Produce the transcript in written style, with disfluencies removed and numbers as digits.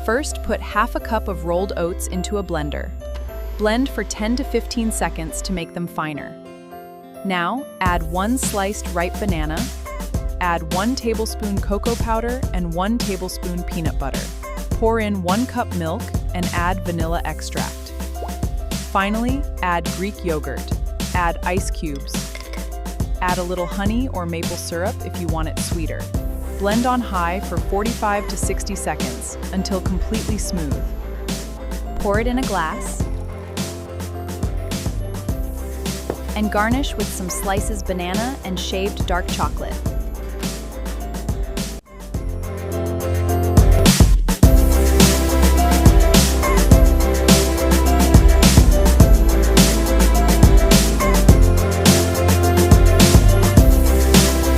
First, put half a cup of rolled oats into a blender. Blend for 10 to 15 seconds to make them finer. Now, add 1 sliced ripe banana, add 1 tablespoon cocoa powder and 1 tablespoon peanut butter. Pour in 1 cup milk and add vanilla extract. Finally, add Greek yogurt. Add ice cubes. Add a little honey or maple syrup if you want it sweeter. Blend on high for 45 to 60 seconds until completely smooth. Pour it in a glass and garnish with some slices banana and shaved dark chocolate.